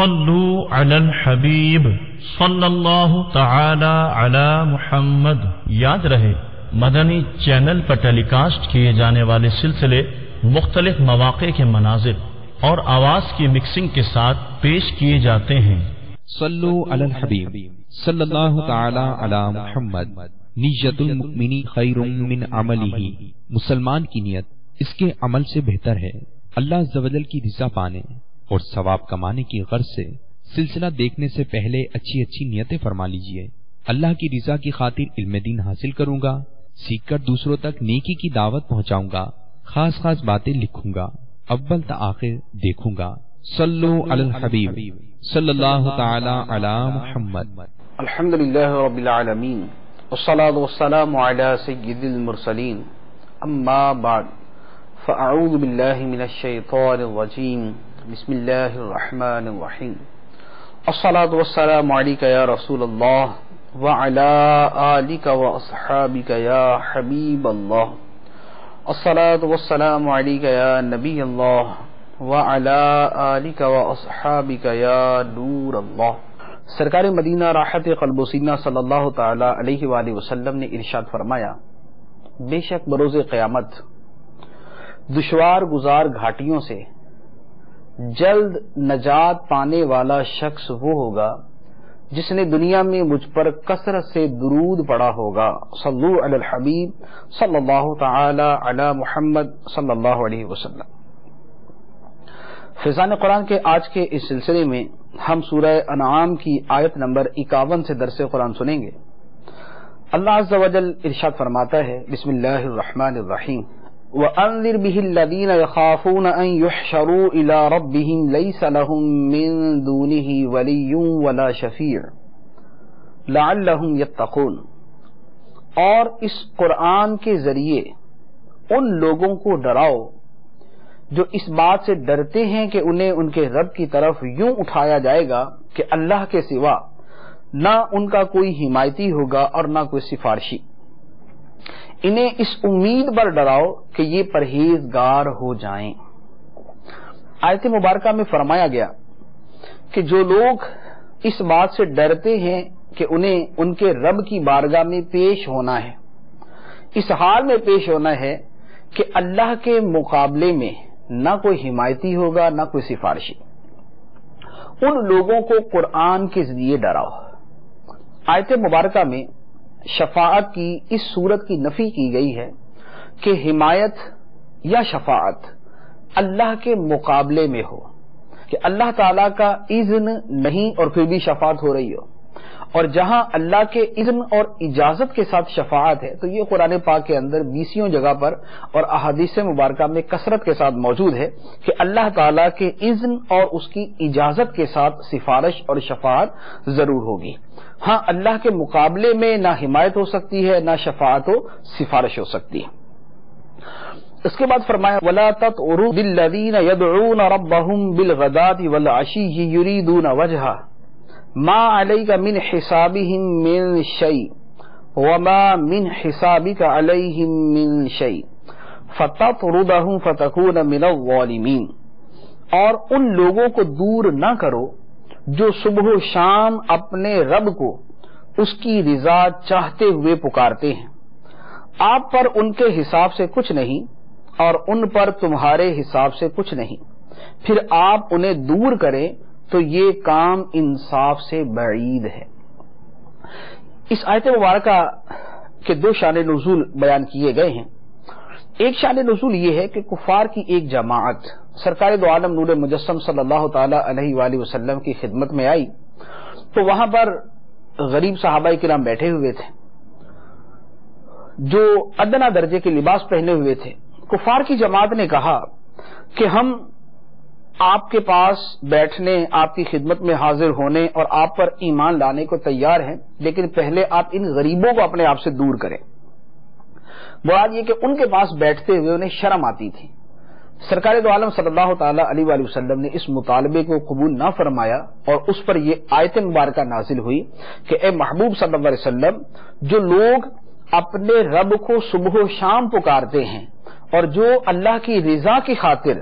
صلو علی الحبیب صلی اللہ تعالی علی محمد۔ یاد رہے مدنی چینل پر ٹیلی کاسٹ کیے جانے والے سلسلے مختلف مواقع کے مناظر اور آواز کی مکسنگ کے ساتھ پیش کیے جاتے ہیں۔ صلو علی الحبیب صلی اللہ تعالی علی محمد۔ نیت المؤمن خیر من عملہ، مسلمان کی نیت اس کے عمل سے بہتر ہے۔ اللہ عز و جل کی رضا پانے اور ثواب کمانے کی غرض سے سلسلہ دیکھنے سے پہلے اچھی اچھی نیتیں فرما لیجئے۔ اللہ کی رضا کی خاطر علم دین حاصل کروں گا، سیکھ کر دوسروں تک نیکی کی دعوت پہنچاؤں گا، خاص خاص باتیں لکھوں گا، اول تا آخر دیکھوں گا۔ صلو علی الحبیب صلی اللہ تعالی علی محمد۔ الحمدللہ رب العالمین والصلاة والسلام علی سید المرسلین، اما بعد فاعوذ باللہ من الشیطان الرجیم، بسم اللہ الرحمن الرحیم۔ الصلاة والسلام علیک یا رسول اللہ وعلی آلک واصحابک یا حبیب اللہ۔ الصلاة والسلام علیک یا نبی اللہ وعلی آلک واصحابک یا نور اللہ۔ سرکار مدینہ راحت قلب و سینہ صلی اللہ تعالی علیہ وآلہ وسلم نے ارشاد فرمایا، بے شک بروز قیامت دشوار گزار گھاٹیوں سے جلد نجات پانے والا شخص وہ ہوگا جس نے دنیا میں مجھ پر کثرت سے درود پڑھا ہوگا۔ صلو علی الحبیب صلی اللہ تعالی علی محمد صلی اللہ علیہ وسلم۔ فیضان قرآن کے آج کے اس سلسلے میں ہم سورہ انعام کی آیت نمبر 51 سے درس قرآن سنیں گے۔ اللہ عز و جل ارشاد فرماتا ہے، بسم اللہ الرحمن الرحیم، وَأَنذِرْ بِهِ الَّذِينَ يَخَافُونَ أَن يُحْشَرُوا إِلَىٰ رَبِّهِمْ لَيْسَ لَهُم مِّن دُونِهِ وَلِيٌّ وَلَا شَفِيعٌ لَعَلَّهُمْ يَتَّقُونَ۔ اور اس قرآن کے ذریعے ان لوگوں کو ڈراؤ جو اس بات سے ڈرتے ہیں کہ انہیں ان کے رب کی طرف یوں اٹھایا جائے گا کہ اللہ کے سوا نہ ان کا کوئی حمایتی ہوگا اور نہ کوئی سفارشی۔ انہیں اس امید پر ڈراؤ کہ یہ پرہیزگار ہو جائیں۔ آیت مبارکہ میں فرمایا گیا کہ جو لوگ اس بات سے ڈرتے ہیں کہ انہیں ان کے رب کی بارگاہ میں پیش ہونا ہے، اس حال میں پیش ہونا ہے کہ اللہ کے مقابلے میں نہ کوئی حمایتی ہوگا نہ کوئی سفارشی، ان لوگوں کو قرآن کے ذریعے ڈراؤ۔ آیت مبارکہ میں شفاعت کی اس صورت کی نفی کی گئی ہے کہ حمایت یا شفاعت اللہ کے مقابلے میں ہو، کہ اللہ تعالی کا اذن نہیں اور پھر بھی شفاعت ہو رہی ہو، اور جہاں اللہ کے اذن اور اجازت کے ساتھ شفاعت ہے تو یہ قرآن پاک کے اندر 20 جگہ پر اور احادیث مبارکہ میں کثرت کے ساتھ موجود ہے کہ اللہ تعالیٰ کے اذن اور اس کی اجازت کے ساتھ سفارش اور شفاعت ضرور ہوگی۔ ہاں اللہ کے مقابلے میں نہ حمایت ہو سکتی ہے، نہ شفاعت و سفارش ہو سکتی ہے۔ اس کے بعد فرمایا، وَلَا تَطْعُرُوا بِالَّذِينَ يَدْعُونَ رَبَّهُمْ بِالْغَدَاةِ وَالْعَشِيِّ يُرِيدُونَ وَجْهَهُ مَا عَلَيْكَ مِنْ حِسَابِهِمْ مِنْ شَيْءٍ وَمَا مِنْ حِسَابِكَ عَلَيْهِمْ مِنْ شَيْءٍ فَتَطْرُدَهُمْ فَتَكُونَ مِنَ الظَّالِمِينَ۔ اور ان لوگوں کو دور نہ کرو جو صبح و شام اپنے رب کو اس کی رضا چاہتے ہوئے پکارتے ہیں، آپ پر ان کے حساب سے کچھ نہیں اور ان پر تمہارے حساب سے کچھ نہیں، پھر آپ انہیں دور کریں تو یہ کام انصاف سے بعید ہے۔ اس آیت مبارکہ کے دو شان نزول بیان کیے گئے ہیں۔ ایک شان نزول یہ ہے کہ کفار کی ایک جماعت سرکار دو عالم نور مجسم صلی اللہ تعالی علیہ وآلہ وسلم کی خدمت میں آئی تو وہاں پر غریب صحابہ کرام بیٹھے ہوئے تھے جو ادنا درجے کے لباس پہنے ہوئے تھے۔ کفار کی جماعت نے کہا کہ ہم آپ کے پاس بیٹھنے، آپ کی خدمت میں حاضر ہونے اور آپ پر ایمان لانے کو تیار ہیں، لیکن پہلے آپ ان غریبوں کو اپنے آپ سے دور کریں۔ مراد یہ کہ ان کے پاس بیٹھتے ہوئے انہیں شرم آتی تھی۔ سرکار دو عالم صلی اللہ تعالی علیہ وآلہ وسلم نے اس مطالبے کو قبول نہ فرمایا اور اس پر یہ آیت مبارکہ نازل ہوئی کہ اے محبوب صلی اللہ علیہ وسلم، جو لوگ اپنے رب کو صبح و شام پکارتے ہیں اور جو اللہ کی رضا کی خاطر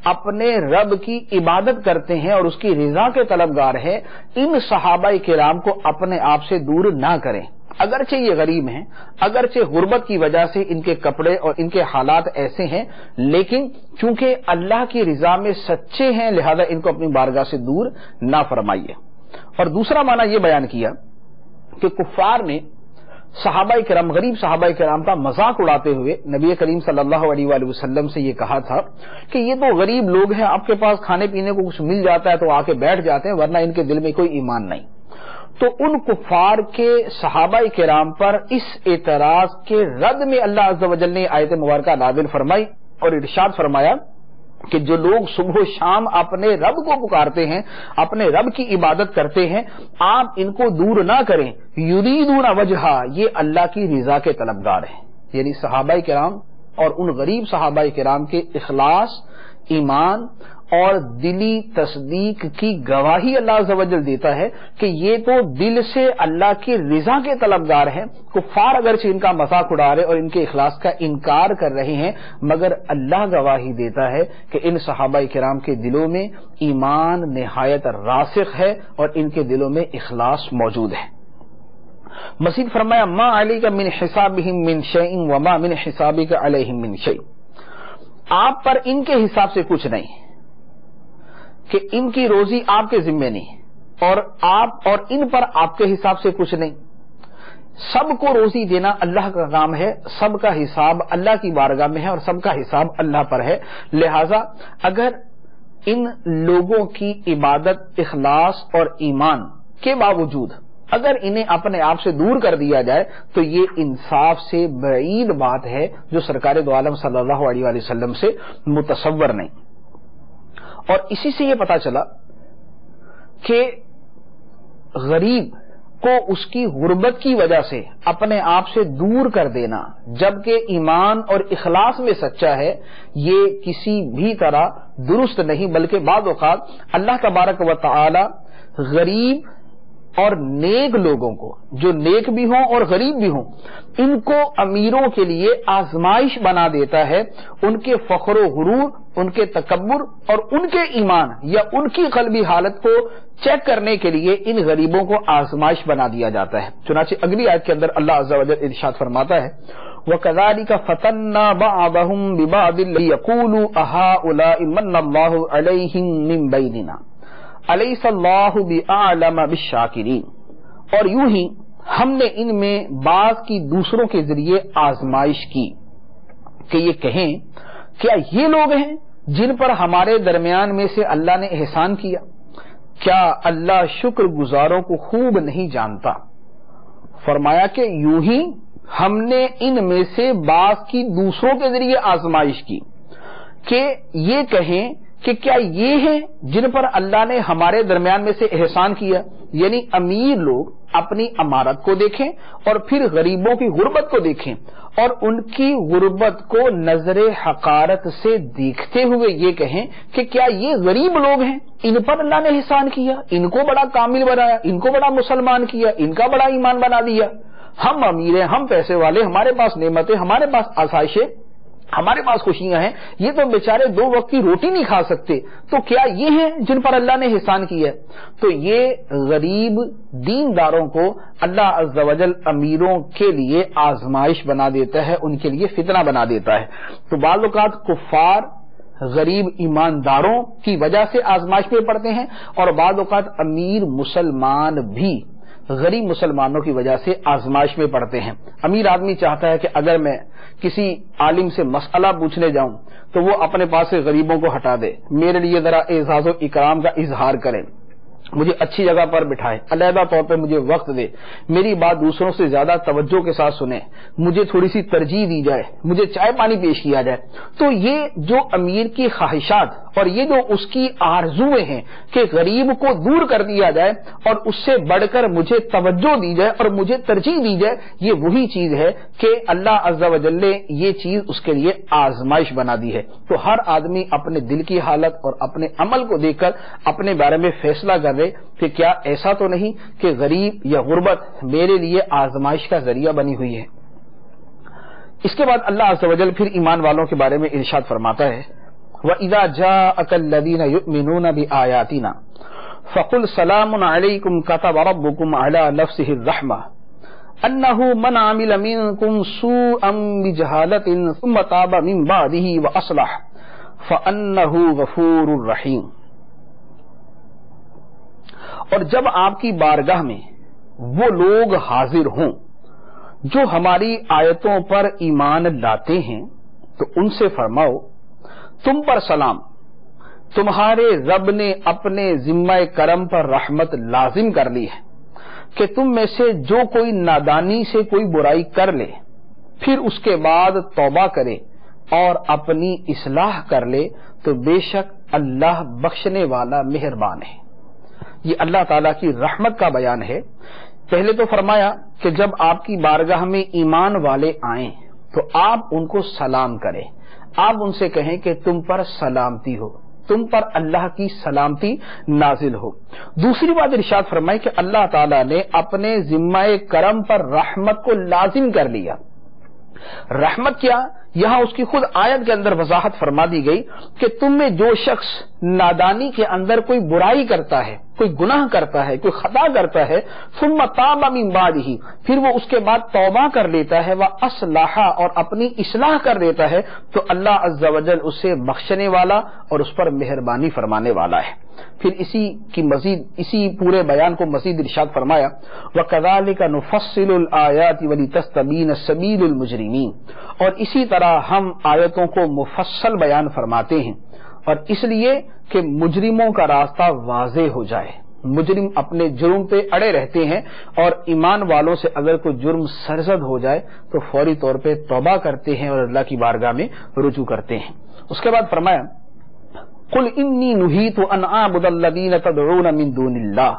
اپنے رب کی عبادت کرتے ہیں اور اس کی رضا کے طلبگار ہیں، ان صحابہ کرام کو اپنے آپ سے دور نہ کریں۔ اگرچہ یہ غریب ہیں، اگرچہ غربت کی وجہ سے ان کے کپڑے اور ان کے حالات ایسے ہیں، لیکن چونکہ اللہ کی رضا میں سچے ہیں لہذا ان کو اپنی بارگاہ سے دور نہ فرمائیے۔ اور دوسرا معنی یہ بیان کیا کہ کفار نے صحابہ کرام، غریب صحابہ کرام کا مذاق اڑاتے ہوئے نبی کریم صلی اللہ علیہ وآلہ وسلم سے یہ کہا تھا کہ یہ تو غریب لوگ ہیں، آپ کے پاس کھانے پینے کو کچھ مل جاتا ہے تو آ کے بیٹھ جاتے ہیں، ورنہ ان کے دل میں کوئی ایمان نہیں۔ تو ان کفار کے صحابہ کرام پر اس اعتراض کے رد میں اللہ عز و جل نے آیت مبارکہ نازل فرمائی اور ارشاد فرمایا کہ جو لوگ صبح و شام اپنے رب کو پکارتے ہیں، اپنے رب کی عبادت کرتے ہیں، آپ ان کو دور نہ کریں، یریدون وجہا، یہ اللہ کی رضا کے طلبگار ہیں۔ یعنی صحابہ کرام اور ان غریب صحابہ کرام کے اخلاص، ایمان اور دلی تصدیق کی گواہی اللہ عز و جل دیتا ہے کہ یہ تو دل سے اللہ کی رضا کے طلبگار ہیں۔ کفار اگرچہ ان کا مذاق اڑا رہے اور ان کے اخلاص کا انکار کر رہے ہیں، مگر اللہ گواہی دیتا ہے کہ ان صحابہ کرام کے دلوں میں ایمان نہایت راسخ ہے اور ان کے دلوں میں اخلاص موجود ہے۔ مزید فرمایا ما علیک من حسابہم من شیء وما من حسابک علیہم من شیء، آپ پر ان کے حساب سے کچھ نہیں کہ ان کی روزی آپ کے ذمے نہیں اور آپ اور ان پر آپ کے حساب سے کچھ نہیں، سب کو روزی دینا اللہ کا کام ہے، سب کا حساب اللہ کی بارگاہ میں ہے اور سب کا حساب اللہ پر ہے۔ لہذا اگر ان لوگوں کی عبادت، اخلاص اور ایمان کے باوجود اگر انہیں اپنے آپ سے دور کر دیا جائے تو یہ انصاف سے بعید بات ہے جو سرکار دو عالم صلی اللہ علیہ وآلہ وسلم سے متصور نہیں۔ اور اسی سے یہ پتا چلا کہ غریب کو اس کی غربت کی وجہ سے اپنے آپ سے دور کر دینا جبکہ ایمان اور اخلاص میں سچا ہے، یہ کسی بھی طرح درست نہیں، بلکہ بعض اوقات اللہ تبارک و تعالی غریب اور نیک لوگوں کو، جو نیک بھی ہوں اور غریب بھی ہوں، ان کو امیروں کے لیے آزمائش بنا دیتا ہے، ان کے فخر و غرور، ان کے تکبر اور ان کے ایمان یا ان کی قلبی حالت کو چیک کرنے کے لیے ان غریبوں کو آزمائش بنا دیا جاتا ہے۔ چنانچہ اگلی آیت کے اندر اللہ عز و جل ارشاد فرماتا ہے وَكَذَلِكَ فَتَنَّا بَعْضَهُمْ بِبَعْضٍ لِيَقُولُوا أَهَٰؤُلَاءِ مَنَّ اللَّهُ عَلَيْهِم مِّن بَيْنِنَا أَلَيْسَ اللَّهُ بِأَعْلَمَ بِالشَّاكِرِينَ، اور یوں ہی ہم نے ان میں بعض کی دوسروں کے ذریعے آزمائش کی کہ یہ کہیں کیا یہ لوگ ہیں جن پر ہمارے درمیان میں سے اللہ نے احسان کیا؟ کیا اللہ شکر گزاروں کو خوب نہیں جانتا؟ فرمایا کہ یوں ہی ہم نے ان میں سے بعض کی دوسروں کے ذریعے آزمائش کی کہ یہ کہیں کہ کیا یہ ہیں جن پر اللہ نے ہمارے درمیان میں سے احسان کیا؟ یعنی امیر لوگ اپنی امارت کو دیکھیں اور پھر غریبوں کی غربت کو دیکھیں اور ان کی غربت کو نظر حقارت سے دیکھتے ہوئے یہ کہیں کہ کیا یہ غریب لوگ ہیں، ان پر اللہ نے احسان کیا، ان کو بڑا کامل بنایا، ان کو بڑا مسلمان کیا، ان کا بڑا ایمان بنا دیا، ہم امیر ہیں، ہم پیسے والے، ہمارے پاس نعمتیں، ہمارے پاس آسائشیں، ہمارے پاس خوشیاں ہیں، یہ تو بیچارے 2 وقت کی روٹی نہیں کھا سکتے، تو کیا یہ ہیں جن پر اللہ نے احسان کیا ہے؟ تو یہ غریب دینداروں کو اللہ عز و جل امیروں کے لیے آزمائش بنا دیتا ہے، ان کے لیے فتنہ بنا دیتا ہے۔ تو بعض اوقات کفار غریب ایمانداروں کی وجہ سے آزمائش میں پڑتے ہیں اور بعض اوقات امیر مسلمان بھی غریب مسلمانوں کی وجہ سے آزمائش میں پڑتے ہیں۔ امیر آدمی چاہتا ہے کہ اگر میں کسی عالم سے مسئلہ پوچھنے جاؤں تو وہ اپنے پاس سے غریبوں کو ہٹا دے، میرے لیے ذرا اعزاز و اکرام کا اظہار کرے، مجھے اچھی جگہ پر بٹھائے، علیحدہ طور پہ مجھے وقت دے، میری بات دوسروں سے زیادہ توجہ کے ساتھ سنے، مجھے تھوڑی سی ترجیح دی جائے، مجھے چائے پانی پیش کیا جائے۔ تو یہ جو امیر کی خواہشات اور یہ جو اس کی آرزویں ہیں کہ غریب کو دور کر دیا جائے اور اس سے بڑھ کر مجھے توجہ دی جائے اور مجھے ترجیح دی جائے، یہ وہی چیز ہے کہ اللہ عز و جل نے یہ چیز اس کے لیے آزمائش بنا دی ہے۔ تو ہر آدمی اپنے دل کی حالت اور اپنے عمل کو دیکھ کر اپنے بارے میں فیصلہ کر رہے کہ کیا ایسا تو نہیں کہ غریب یا غربت میرے لیے آزمائش کا ذریعہ بنی ہوئی ہے۔ اس کے بعد اللہ عز و جل پھر ایمان والوں کے بارے میں ارشاد فرماتا ہے وَإِذَا جَاءَكَ الَّذِينَ يُؤْمِنُونَ بِآيَاتِنَا فَقُلْ سَلَامٌ عَلَيْكُمْ كَتَبَ رَبُّكُمْ عَلَى نَفْسِهِ الرَّحْمَةَ أَنَّهُ مَنْ عَمِلَ مِنْكُمْ سُوءًا بِجَهَالَةٍ ثُمَّ تَابَ مِنْ بَعْدِهِ وَأَصْلَحَ فَأَنَّهُ غَفُورٌ رَحِيمٌ۔ اور جب آپ کی بارگاہ میں وہ لوگ حاضر ہوں جو ہماری آیتوں پر ایمان لاتے ہیں تو ان سے فرماؤ تم پر سلام، تمہارے رب نے اپنے ذمہ کرم پر رحمت لازم کر لی ہے کہ تم میں سے جو کوئی نادانی سے کوئی برائی کر لے پھر اس کے بعد توبہ کرے اور اپنی اصلاح کر لے تو بے شک اللہ بخشنے والا مہربان ہے۔ یہ اللہ تعالیٰ کی رحمت کا بیان ہے۔ پہلے تو فرمایا کہ جب آپ کی بارگاہ میں ایمان والے آئیں تو آپ ان کو سلام کریں، آپ ان سے کہیں کہ تم پر سلامتی ہو، تم پر اللہ کی سلامتی نازل ہو۔ دوسری بات ارشاد فرمائی کہ اللہ تعالیٰ نے اپنے ذمہ کرم پر رحمت کو لازم کر لیا۔ رحمت کیا؟ یہاں اس کی خود آیت کے اندر وضاحت فرما دی گئی کہ تم میں جو شخص نادانی کے اندر کوئی برائی کرتا ہے، کوئی گناہ کرتا ہے، کوئی خطا کرتا ہے، ثم تاب من بعدہ، پھر وہ اس کے بعد توبہ کر لیتا ہے، واصلح، اور اپنی اصلاح کر دیتا ہے، تو اللہ عز و جل اسے بخشنے والا اور اس پر مہربانی فرمانے والا ہے۔ پھر اسی پورے بیان کو مزید ارشاد فرمایا وَكَذَلِكَ نُفَصِّلُ الْآيَاتِ وَلِتَسْتَبِينَ سَبِيلُ الْمُجْرِمِينَ، اور اسی طرح ہم آیتوں کو مفصل بیان فرماتے ہیں اور اس لیے کہ مجرموں کا راستہ واضح ہو جائے۔ مجرم اپنے جرم پہ اڑے رہتے ہیں اور ایمان والوں سے اگر کوئی جرم سرزد ہو جائے تو فوری طور پہ توبہ کرتے ہیں اور اللہ کی بارگاہ میں رجوع کرتے ہیں۔ اس کے بعد فرمایا قل انی نہیت ان اعبد الذین تدعون من دون اللہ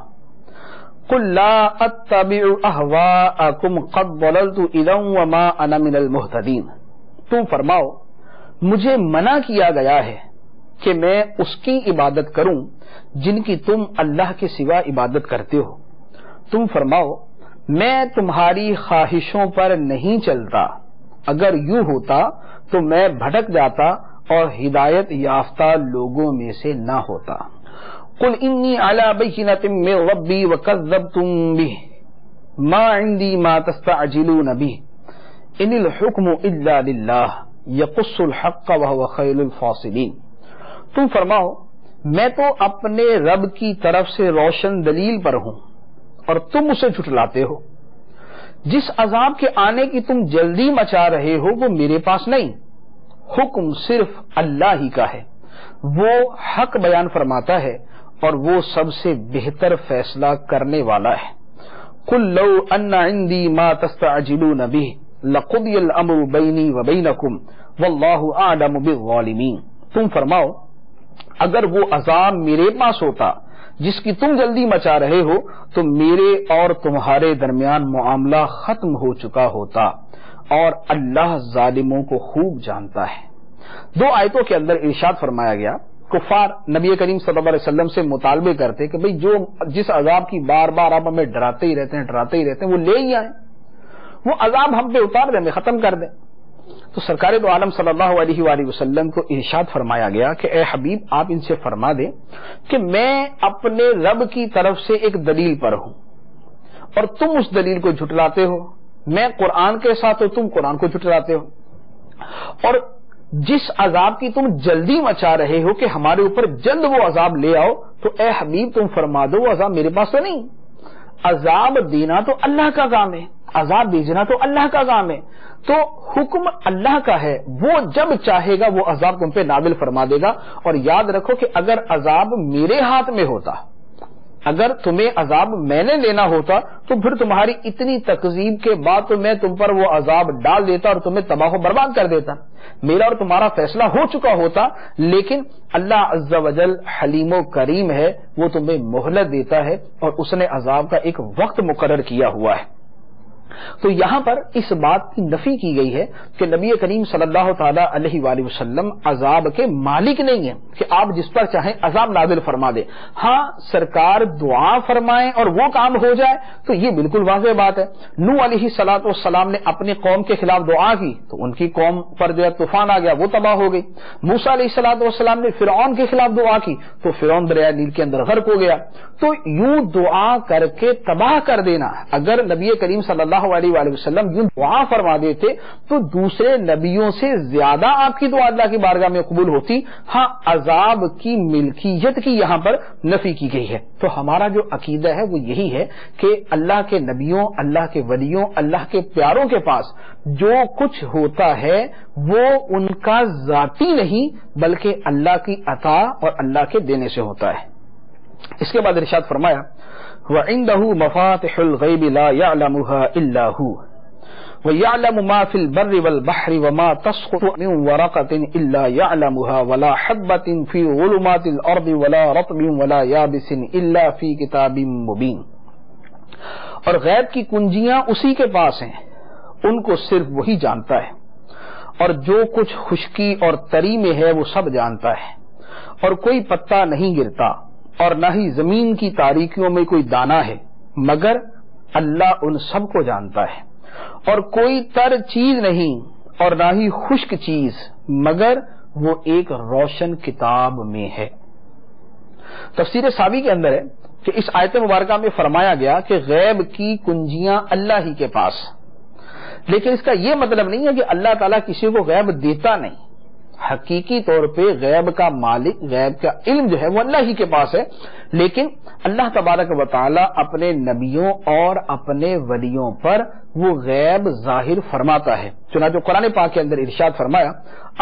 قل لا اتبع اہواءکم قد ضللت اذا وما انا من المہتدین، تم فرماؤ مجھے منع کیا گیا ہے کہ میں اس کی عبادت کروں جن کی تم اللہ کے سوا عبادت کرتے ہو۔ تم فرماؤ میں تمہاری خواہشوں پر نہیں چلتا، اگر یوں ہوتا تو میں بھٹک جاتا اور ہدایت یافتہ لوگوں میں سے نہ ہوتا۔ قل انی علی بینۃ من ربی وکذبتم بہ ما عندی ما تستعجلون بہ ان الحکم الا للہ یقص الحق وہو خیر الفاصلین۔ تم فرماؤ میں تو اپنے رب کی طرف سے روشن دلیل پر ہوں اور تم اسے جھٹلاتے ہو، جس عذاب کے آنے کی تم جلدی مچا رہے ہو وہ میرے پاس نہیں، حکم صرف اللہ ہی کا ہے، وہ حق بیان فرماتا ہے اور وہ سب سے بہتر فیصلہ کرنے والا ہے۔ قل لو ان عندي ما تستعجلون به لقضي الامر بینی وبینکم واللہ اعلم بالظالمین۔ تم فرماؤ اگر وہ عذاب میرے پاس ہوتا جس کی تم جلدی مچا رہے ہو تو میرے اور تمہارے درمیان معاملہ ختم ہو چکا ہوتا اور اللہ ظالموں کو خوب جانتا ہے۔ دو آیتوں کے اندر ارشاد فرمایا گیا کفار نبی کریم صلی اللہ علیہ وسلم سے مطالبے کرتے کہ بھئی جس عذاب کی بار بار آپ ہمیں ڈراتے ہی رہتے ہیں وہ لے ہی آئیں، وہ عذاب ہم پہ اتار دیں، ہمیں ختم کر دیں۔ تو سرکار دو عالم صلی اللہ علیہ وآلہ وسلم کو ارشاد فرمایا گیا کہ اے حبیب آپ ان سے فرما دیں کہ میں اپنے رب کی طرف سے ایک دلیل پر ہوں اور تم اس دلیل کو جھٹلاتے ہو، میں قرآن کے ساتھ ہوں تم قرآن کو جھٹلاتے ہو، اور جس عذاب کی تم جلدی مچا رہے ہو کہ ہمارے اوپر جلد وہ عذاب لے آؤ، تو اے حبیب تم فرما دو وہ عذاب میرے پاس تو نہیں، عذاب دینا تو اللہ کا کام ہے، عذاب بھیجنا تو اللہ کا کام ہے، تو حکم اللہ کا ہے، وہ جب چاہے گا وہ عذاب تم پہ نازل فرما دے گا۔ اور یاد رکھو کہ اگر عذاب میرے ہاتھ میں ہوتا، اگر تمہیں عذاب میں نے لینا ہوتا تو پھر تمہاری اتنی تکذیب کے بعد تو میں تم پر وہ عذاب ڈال دیتا اور تمہیں تباہ و برباد کر دیتا، میرا اور تمہارا فیصلہ ہو چکا ہوتا، لیکن اللہ عز و جل حلیم و کریم ہے، وہ تمہیں مہلت دیتا ہے اور اس نے عذاب کا ایک وقت مقرر کیا ہوا ہے۔ تو یہاں پر اس بات کی نفی کی گئی ہے کہ نبی کریم صلی اللہ تعالی علیہ وآلہ وسلم عذاب کے مالک نہیں ہیں کہ آپ جس پر چاہیں عذاب نازل فرما دیں. ہاں سرکار دعا فرمائیں اور وہ کام ہو جائے تو یہ بالکل واضح بات ہے. نوح علیہ الصلوۃ والسلام نے اپنی قوم کے خلاف دعا کی تو ان کی قوم پر جو ہے طوفان آ گیا، وہ تباہ ہو گئی. موسیٰ علیہ الصلوۃ والسلام نے فرعون کے خلاف دعا کی تو فرعون دریائے نیل کے اندر غرق ہو گیا. تو یوں دعا کر کے تباہ کر دینا، اگر نبی کریم صلی اللہ علیہ وآلہ وسلم یوں دعا فرما دیتے تو دوسرے نبیوں سے زیادہ آپ کی دعا اللہ کی بارگاہ میں قبول ہوتی. ہاں عذاب کی ملکیت کی یہاں پر نفی کی گئی ہے. تو ہمارا جو عقیدہ ہے وہ یہی ہے کہ اللہ کے نبیوں، اللہ کے ولیوں، اللہ کے پیاروں کے پاس جو کچھ ہوتا ہے وہ ان کا ذاتی نہیں بلکہ اللہ کی عطا اور اللہ کے دینے سے ہوتا ہے. اس کے بعد ارشاد فرمایا وَعِندَهُ مَفَاتِحُ الْغَيْبِ لَا يَعْلَمُهَا إِلَّا هُوَ وَيَعْلَمُ مَا فِي الْبَرِّ وَالْبَحْرِ وَمَا تَسْقُطُ مِنْ وَرَقَةٍ إِلَّا يَعْلَمُهَا وَلَا حَبَّةٍ فِي ظُلُمَاتِ الْأَرْضِ وَلَا رَطْبٍ وَلَا يَابِسٍ إِلَّا فِي كِتَابٍ مُبِينٍ. اور غیب کی کنجیاں اسی کے پاس ہیں، ان کو صرف وہی جانتا ہے، اور جو کچھ خشکی اور تری میں ہے وہ سب جانتا ہے، اور کوئی پتا نہیں گرتا اور نہ ہی زمین کی تاریکیوں میں کوئی دانہ ہے مگر اللہ ان سب کو جانتا ہے. اور کوئی تر چیز نہیں اور نہ ہی خشک چیز مگر وہ ایک روشن کتاب میں ہے. تفسیر ساوی کے اندر ہے کہ اس آیت مبارکہ میں فرمایا گیا کہ غیب کی کنجیاں اللہ ہی کے پاس، لیکن اس کا یہ مطلب نہیں ہے کہ اللہ تعالیٰ کسی کو غیب دیتا نہیں. حقیقی طور پہ غیب کا مالک، غیب کا علم جو ہے وہ اللہ ہی کے پاس ہے، لیکن اللہ تبارک و تعالی اپنے نبیوں اور اپنے ولیوں پر وہ غیب ظاہر فرماتا ہے. چنانچہ قرآن پاک کے اندر ارشاد فرمایا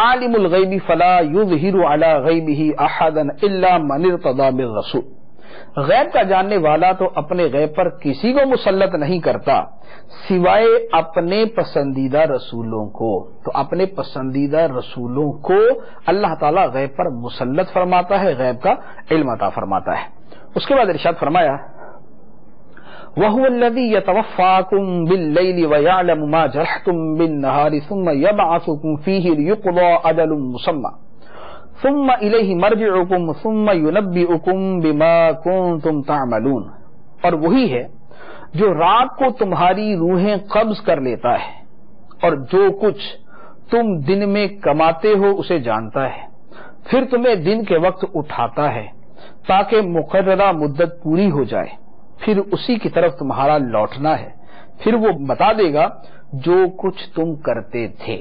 عالم الغیب فلا یظہر علی غیبہ احدا الا من ارتضی بالرسول. غیب کا جاننے والا تو اپنے غیب پر کسی کو مسلط نہیں کرتا سوائے اپنے پسندیدہ رسولوں کو. تو اپنے پسندیدہ رسولوں کو اللہ تعالیٰ غیب پر مسلط فرماتا ہے، غیب کا علم عطا فرماتا ہے. اس کے بعد ارشاد فرمایا وَهُوَ الَّذِي يَتَوَفَّاكُم بِاللَّيْلِ وَيَعْلَمُ مَا جَرَحْتُم بِالنَّهَارِ ثُمَّ يَبْعَثُكُم فِيهِ لِيُقْضَىٰ أَجَلٌ مُّسَمًّى ثُمَّ إِلَيْهِ مَرْجِعُكُمْ ثُمَّ يُنَبِّئُكُم بِمَا كُنتُمْ تَعْمَلُونَ. اور وہی ہے جو رات کو تمہاری روحیں قبض کر لیتا ہے اور جو کچھ تم دن میں کماتے ہو اسے جانتا ہے، پھر تمہیں دن کے وقت اٹھاتا ہے تاکہ مقررہ مدت پوری ہو جائے، پھر اسی کی طرف تمہارا لوٹنا ہے، پھر وہ بتا دے گا جو کچھ تم کرتے تھے.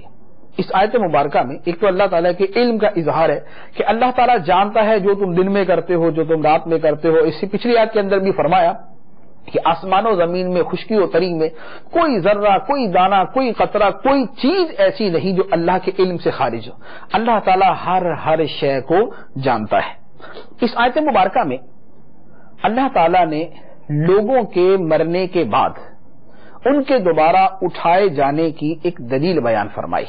اس آیت مبارکہ میں ایک تو اللہ تعالیٰ کے علم کا اظہار ہے کہ اللہ تعالیٰ جانتا ہے جو تم دن میں کرتے ہو، جو تم رات میں کرتے ہو. اس سے پچھلی آیت کے اندر بھی فرمایا کہ آسمان و زمین میں، خشکی و تری میں کوئی ذرہ، کوئی دانہ، کوئی قطرہ، کوئی چیز ایسی نہیں جو اللہ کے علم سے خارج ہو. اللہ تعالیٰ ہر شے کو جانتا ہے. اس آیت مبارکہ میں اللہ تعالیٰ نے لوگوں کے مرنے کے بعد ان کے دوبارہ اٹھائے جانے کی ایک دلیل بیان فرمائی.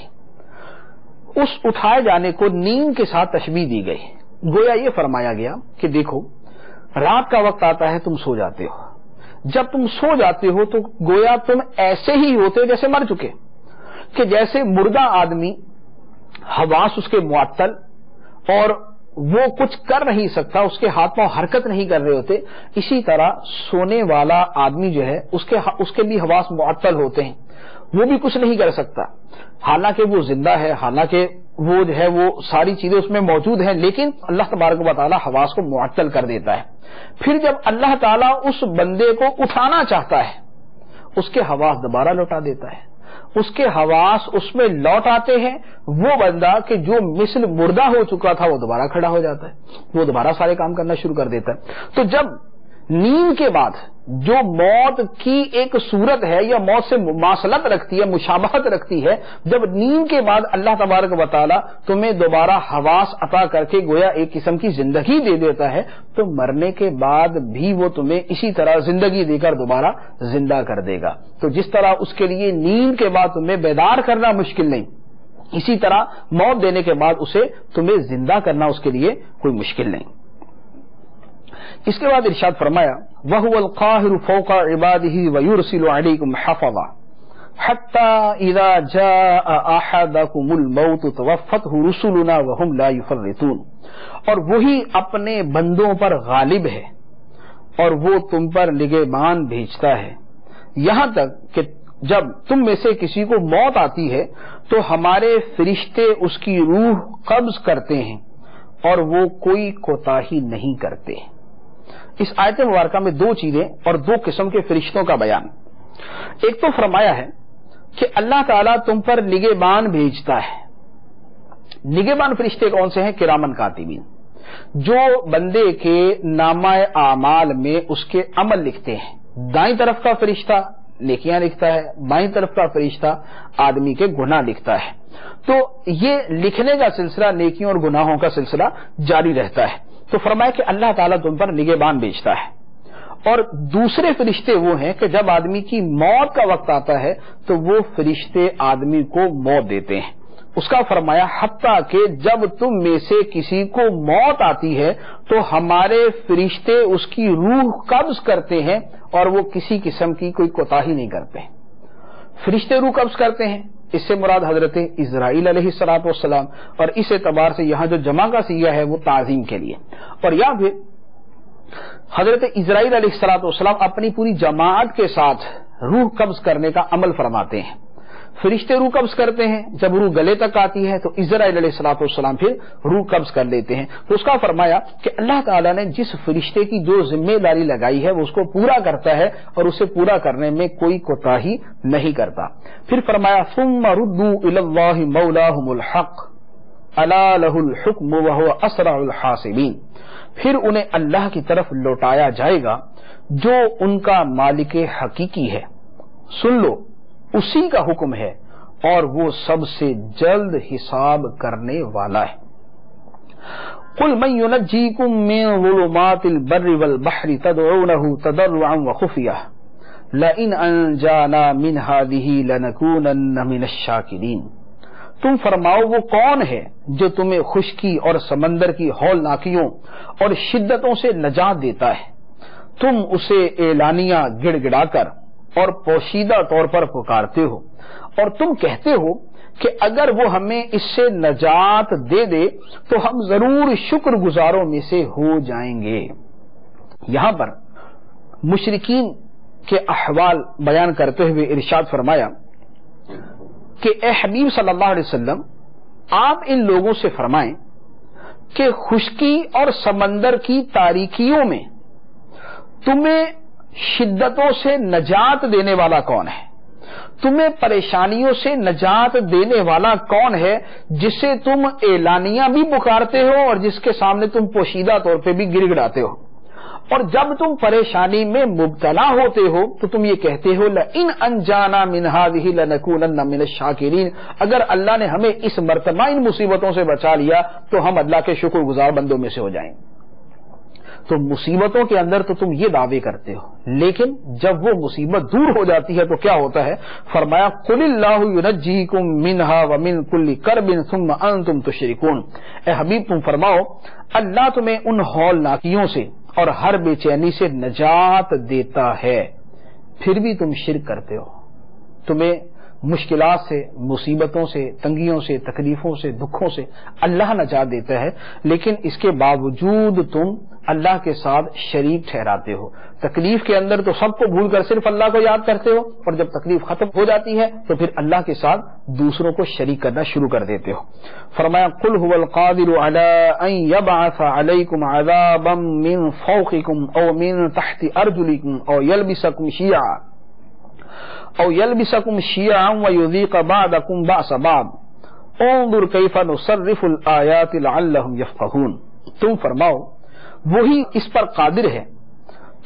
اس اٹھائے جانے کو نیند کے ساتھ تشبیہ دی گئی. گویا یہ فرمایا گیا کہ دیکھو رات کا وقت آتا ہے، تم سو جاتے ہو. جب تم سو جاتے ہو تو گویا تم ایسے ہی ہوتے ہو جیسے مر چکے، کہ جیسے مردہ آدمی حواس اس کے معطل اور وہ کچھ کر نہیں سکتا، اس کے ہاتھ پاؤں حرکت نہیں کر رہے ہوتے، اسی طرح سونے والا آدمی جو ہے اس کے بھی حواس معطل ہوتے ہیں، وہ بھی کچھ نہیں کر سکتا. حالانکہ وہ زندہ ہے، حالانکہ وہ جو ہے وہ ساری چیزیں اس میں موجود ہیں، لیکن اللہ تبارک و تعالی حواس کو معطل کر دیتا ہے. پھر جب اللہ تعالیٰ اس بندے کو اٹھانا چاہتا ہے اس کے حواس دوبارہ لوٹا دیتا ہے، اس کے حواس اس میں لوٹ آتے ہیں. وہ بندہ کہ جو مثل مردہ ہو چکا تھا وہ دوبارہ کھڑا ہو جاتا ہے، وہ دوبارہ سارے کام کرنا شروع کر دیتا ہے. تو جب نیند کے بعد جو موت کی ایک صورت ہے یا موت سے مماثلت رکھتی ہے، مشابہت رکھتی ہے، جب نیند کے بعد اللہ تبارک و تعالی تمہیں دوبارہ حواس عطا کر کے گویا ایک قسم کی زندگی دے دیتا ہے، تو مرنے کے بعد بھی وہ تمہیں اسی طرح زندگی دے کر دوبارہ زندہ کر دے گا. تو جس طرح اس کے لیے نیند کے بعد تمہیں بیدار کرنا مشکل نہیں، اسی طرح موت دینے کے بعد اسے تمہیں زندہ کرنا اس کے لیے کوئی مشکل نہیں. اس کے بعد ارشاد فرمایا وَهُوَ الْقَاهِرُ فَوْقَ عِبَادِهِ وَيُرْسِلُ عَلَيْكُمْ حَفَظًا. حتی اذا جاء احدکم الموت توفتہ رسلنا وہم لا یفرطون، اور وہی اپنے بندوں پر غالب ہے اور وہ تم پر نگہبان بھیجتا ہے، یہاں تک کہ جب تم میں سے کسی کو موت آتی ہے تو ہمارے فرشتے اس کی روح قبض کرتے ہیں اور وہ کوئی کوتاہی نہیں کرتے۔ اس آیت مبارکہ میں دو چیزیں اور دو قسم کے فرشتوں کا بیان۔ ایک تو فرمایا ہے کہ اللہ تعالیٰ تم پر نگہبان بھیجتا ہے۔ نگہبان فرشتے کون سے ہیں؟ کرامن کاتبین، جو بندے کے نامہ اعمال میں اس کے عمل لکھتے ہیں۔ دائیں طرف کا فرشتہ نیکیاں لکھتا ہے، بائیں طرف کا فرشتہ آدمی کے گناہ لکھتا ہے۔ تو یہ لکھنے کا سلسلہ، نیکیوں اور گناہوں کا سلسلہ جاری رہتا ہے۔ تو فرمایا کہ اللہ تعالیٰ تم پر نگہبان بھیجتا ہے۔ اور دوسرے فرشتے وہ ہیں کہ جب آدمی کی موت کا وقت آتا ہے تو وہ فرشتے آدمی کو موت دیتے ہیں۔ اس کا فرمایا حتیٰ کہ جب تم میں سے کسی کو موت آتی ہے تو ہمارے فرشتے اس کی روح قبض کرتے ہیں اور وہ کسی قسم کی کوئی کوتاہی نہیں کرتے ہیں۔ فرشتے روح قبض کرتے ہیں، اس سے مراد حضرت اسرائیل علیہ السلام، اور اس اعتبار سے یہاں جو جمع کا صیغہ ہے وہ تعظیم کے لیے، اور یا پھر حضرت اسرائیل علیہ السلام اپنی پوری جماعت کے ساتھ روح قبض کرنے کا عمل فرماتے ہیں۔ فرشتے روح قبض کرتے ہیں، جب روح گلے تک آتی ہے تو اسرائیل علیہ السلام پھر روح قبض کر لیتے ہیں۔ تو اس کا فرمایا کہ اللہ تعالیٰ نے جس فرشتے کی جو ذمہ داری لگائی ہے وہ اس کو پورا کرتا ہے اور اسے پورا کرنے میں کوئی کوتاہی نہیں کرتا۔ پھر فرمایا ثم ردوا الی اللہ مولاہم الحق الا لہ الحکم وہو اسرع الحاسبین، پھر انہیں اللہ کی طرف لوٹایا جائے گا جو ان کا مالک حقیقی ہے، سن لو اسی کا حکم ہے اور وہ سب سے جلد حساب کرنے والا ہے۔ قل من ينجيكم من ظلمات البر والبحر تدعونه تضرعا وخفيا لئن انجانا من هذه لنكونن من الشاكرين، تم فرماؤ وہ کون ہے جو تمہیں خشکی اور سمندر کی ہولناکیوں اور شدتوں سے نجات دیتا ہے، تم اسے اعلانیہ گڑ گڑا کر اور پوشیدہ طور پر پکارتے ہو، اور تم کہتے ہو کہ اگر وہ ہمیں اس سے نجات دے دے تو ہم ضرور شکر گزاروں میں سے ہو جائیں گے۔ یہاں پر مشرکین کے احوال بیان کرتے ہوئے ارشاد فرمایا کہ اے حبیب صلی اللہ علیہ وسلم، آپ ان لوگوں سے فرمائیں کہ خشکی اور سمندر کی تاریکیوں میں تمہیں شدتوں سے نجات دینے والا کون ہے؟ تمہیں پریشانیوں سے نجات دینے والا کون ہے جسے تم اعلانیہ بھی پکارتے ہو اور جس کے سامنے تم پوشیدہ طور پہ بھی گر گڑاتے ہو، اور جب تم پریشانی میں مبتلا ہوتے ہو تو تم یہ کہتے ہو لئن انجانا من هذه لنكونن من الشاکرین، اگر اللہ نے ہمیں اس مرتبہ ان مصیبتوں سے بچا لیا تو ہم اللہ کے شکر گزار بندوں میں سے ہو جائیں۔ تو مصیبتوں کے اندر تو تم یہ دعوے کرتے ہو، لیکن جب وہ مصیبت دور ہو جاتی ہے تو کیا ہوتا ہے؟ فرمایا قل اللہ ینجیکم منها ومن کل کرب ثم انتم تشرکون، اے حبیب تم فرماؤ اللہ تمہیں ان ہولناکیوں سے اور ہر بے چینی سے نجات دیتا ہے، پھر بھی تم شرک کرتے ہو۔ تمہیں مشکلات سے، مصیبتوں سے، تنگیوں سے، تکلیفوں سے، دکھوں سے اللہ نجات دیتا ہے، لیکن اس کے باوجود تم اللہ کے ساتھ شریک ٹھہراتے ہو۔ تکلیف کے اندر تو سب کو بھول کر صرف اللہ کو یاد کرتے ہو، اور جب تکلیف ختم ہو جاتی ہے تو پھر اللہ کے ساتھ دوسروں کو شریک کرنا شروع کر دیتے ہو۔ فرمایا قل هو القادر على ان يبعث عليكم عذابا من فوقكم او من تحت ارجلكم او يلبسكم شيعا ويذيق بعضكم بأس بعض انظر كيف نصرف الآيات لعلهم يفقهون، تم فرماؤ وہی اس پر قادر ہے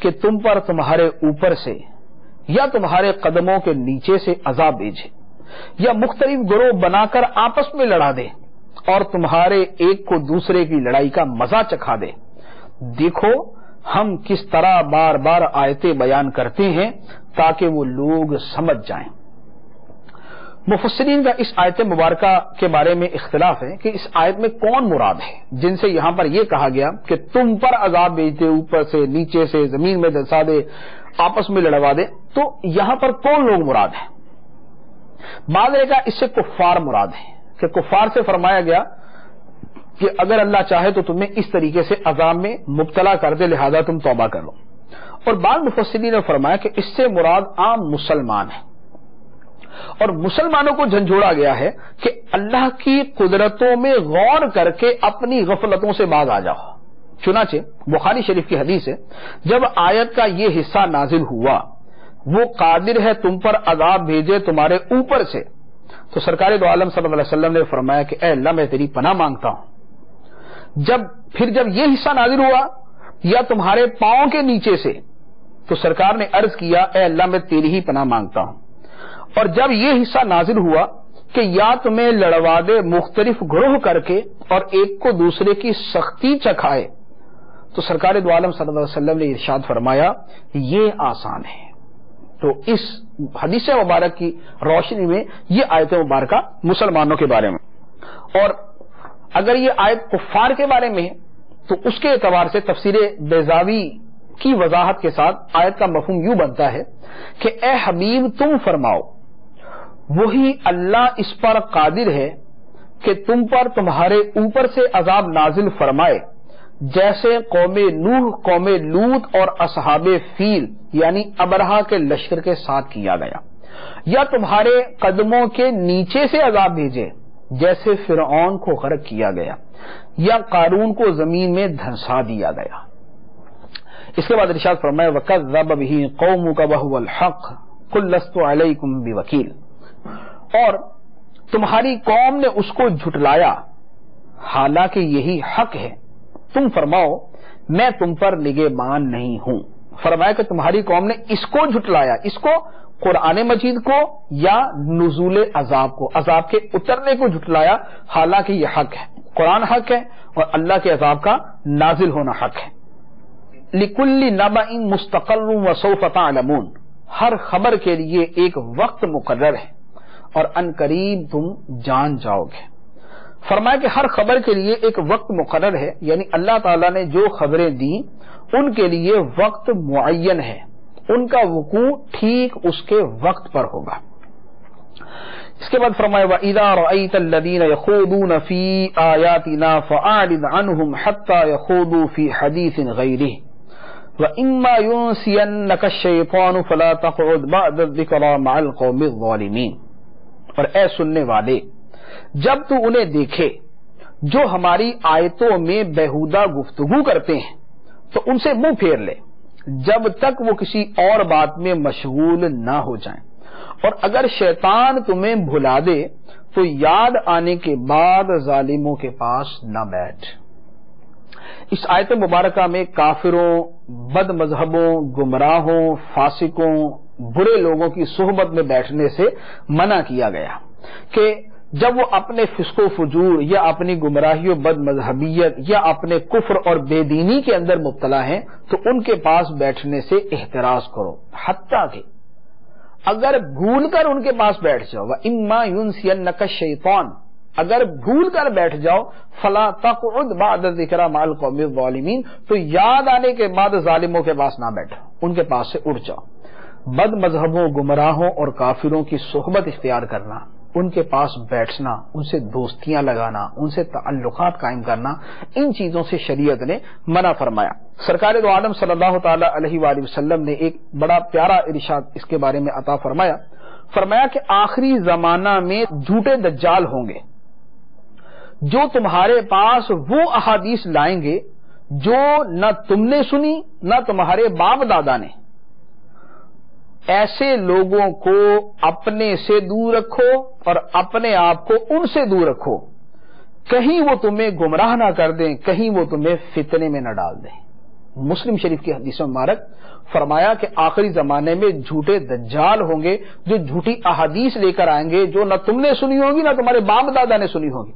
کہ تم پر تمہارے اوپر سے یا تمہارے قدموں کے نیچے سے عذاب بھیجے، یا مختلف گروہ بنا کر آپس میں لڑا دے اور تمہارے ایک کو دوسرے کی لڑائی کا مزہ چکھا دے۔ دیکھو ہم کس طرح بار بار آیتیں بیان کرتے ہیں تاکہ وہ لوگ سمجھ جائیں۔ مفسرین کا اس آیت مبارکہ کے بارے میں اختلاف ہے کہ اس آیت میں کون مراد ہے جن سے یہاں پر یہ کہا گیا کہ تم پر عذاب بھیج دے، اوپر سے نیچے سے زمین میں دسا دے، آپس میں لڑوا دے، تو یہاں پر کون لوگ مراد ہیں؟ بعض نے کہا اس سے کفار مراد ہے کہ کفار سے فرمایا گیا کہ اگر اللہ چاہے تو تمہیں اس طریقے سے عذاب میں مبتلا کر دے، لہذا تم توبہ کر لو۔ اور بعض مفسرین نے فرمایا کہ اس سے مراد عام مسلمان ہے، اور مسلمانوں کو جھنجھوڑا گیا ہے کہ اللہ کی قدرتوں میں غور کر کے اپنی غفلتوں سے باز آ جاؤ۔ چنانچہ بخاری شریف کی حدیث ہے، جب آیت کا یہ حصہ نازل ہوا، وہ قادر ہے تم پر عذاب بھیجے تمہارے اوپر سے، تو سرکار دو عالم صلی اللہ علیہ وسلم نے فرمایا کہ اے اللہ میں تیری پناہ مانگتا ہوں۔ جب یہ حصہ نازل ہوا یا تمہارے پاؤں کے نیچے سے، تو سرکار نے عرض کیا اے اللہ میں تیری ہی پناہ مانگتا ہوں۔ اور جب یہ حصہ نازل ہوا کہ یا تمہیں لڑوا دے مختلف گروہ کر کے اور ایک کو دوسرے کی سختی چکھائے، تو سرکار دو عالم صلی اللہ علیہ وسلم نے ارشاد فرمایا یہ آسان ہے۔ تو اس حدیث مبارک کی روشنی میں یہ آیت مبارکہ مسلمانوں کے بارے میں، اور اگر یہ آیت کفار کے بارے میں ہے تو اس کے اعتبار سے تفسیر بیضاوی کی وضاحت کے ساتھ آیت کا مفہوم یوں بنتا ہے کہ اے حبیب تم فرماؤ وہی اللہ اس پر قادر ہے کہ تم پر تمہارے اوپر سے عذاب نازل فرمائے، جیسے قوم نوح، قوم لوط اور اصحاب فیل یعنی ابرہا کے لشکر کے ساتھ کیا گیا، یا تمہارے قدموں کے نیچے سے عذاب بھیجے جیسے فرعون کو غرق کیا گیا یا قارون کو زمین میں دھنسا دیا گیا۔ اس کے بعد ارشاد فرمایا وَكَذَّبَ بِهِ قَوْمُكَ وَهُوَ الْحَقُّ قُل لَّسْتُ عَلَيْكُمْ بِوَكِيلٍ، اور تمہاری قوم نے اس کو جھٹلایا حالانکہ یہی حق ہے، تم فرماؤ میں تم پر نگہبان نہیں ہوں۔ فرمایا کہ تمہاری قوم نے اس کو جھٹلایا، اس کو قرآن مجید کو یا نزول عذاب کو، عذاب کے اترنے کو جھٹلایا، حالانکہ یہ حق ہے، قرآن حق ہے اور اللہ کے عذاب کا نازل ہونا حق ہے۔ لِكُلِّ نَبَإٍ مُسْتَقَرٌّ وَسَوْفَ تَعْلَمُونَ، ہر خبر کے لیے ایک وقت مقرر ہے اور ان قریب تم جان جاؤ گے۔ فرمایا کہ ہر خبر کے لیے ایک وقت مقرر ہے، یعنی اللہ تعالیٰ نے جو خبریں دیں ان کے لیے وقت معین ہے، ان کا وقوع ٹھیک اس کے وقت پر ہوگا۔ اس کے بعد فرمایا وَإِذَا رَأَيْتَ الَّذِينَ يَخُوضُونَ فِي آيَاتِنَا فَأَعْرِضْ عَنْهُمْ حَتَّى يَخُوضُوا فِي حَدِيثٍ غَيْرِهِ وَإِمَّا يُنْسِيَنَّكَ الشَّيْطَانُ فَلَا تَقْعُدْ بَعْدَ الذِّكْرَىٰ مَعَ الْقَوْمِ الظَّالِمِينَ، اور اے سننے والے جب تو انہیں دیکھے جو ہماری آیتوں میں بیہودہ گفتگو کرتے ہیں تو ان سے منہ پھیر لے جب تک وہ کسی اور بات میں مشغول نہ ہو جائیں، اور اگر شیطان تمہیں بھلا دے تو یاد آنے کے بعد ظالموں کے پاس نہ بیٹھ۔ اس آیت مبارکہ میں کافروں، بد مذہبوں، گمراہوں، فاسقوں، برے لوگوں کی صحبت میں بیٹھنے سے منع کیا گیا کہ جب وہ اپنے فسق و فجور یا اپنی گمراہی و بد مذہبیت یا اپنے کفر اور بے دینی کے اندر مبتلا ہیں تو ان کے پاس بیٹھنے سے احتراز کرو، حتیٰ کہ اگر بھول کر ان کے پاس بیٹھ جاؤ وَإِمَّا يُنْسِيَنَّكَ الشَّيْطَانُ، اگر بھول کر بیٹھ جاؤ فَلَا تَقْعُدْ بَعْدَ الذِّكْرَىٰ مَعَ الْقَوْمِ الظَّالِمِينَ، تو یاد آنے کے بعد ظالموں کے پاس نہ بیٹھو، ان کے پاس سے اٹھ جاؤ۔ بد مذہبوں، گمراہوں اور کافروں کی صحبت اختیار کرنا، ان کے پاس بیٹھنا، ان سے دوستیاں لگانا، ان سے تعلقات قائم کرنا، ان چیزوں سے شریعت نے منع فرمایا۔ سرکار دو عالم صلی اللہ تعالی علیہ وآلہ وسلم نے ایک بڑا پیارا ارشاد اس کے بارے میں عطا فرمایا، فرمایا کہ آخری زمانہ میں جھوٹے دجال ہوں گے جو تمہارے پاس وہ احادیث لائیں گے جو نہ تم نے سنی نہ تمہارے باپ دادا نے۔ ایسے لوگوں کو اپنے سے دور رکھو اور اپنے آپ کو ان سے دور رکھو، کہیں وہ تمہیں گمراہ نہ کر دیں، کہیں وہ تمہیں فتنے میں نہ ڈال دیں۔ مسلم شریف کی حدیث مبارک فرمایا کہ آخری زمانے میں جھوٹے دجال ہوں گے جو جھوٹی احادیث لے کر آئیں گے جو نہ تم نے سنی ہوگی نہ تمہارے باپ دادا نے سنی ہوگی۔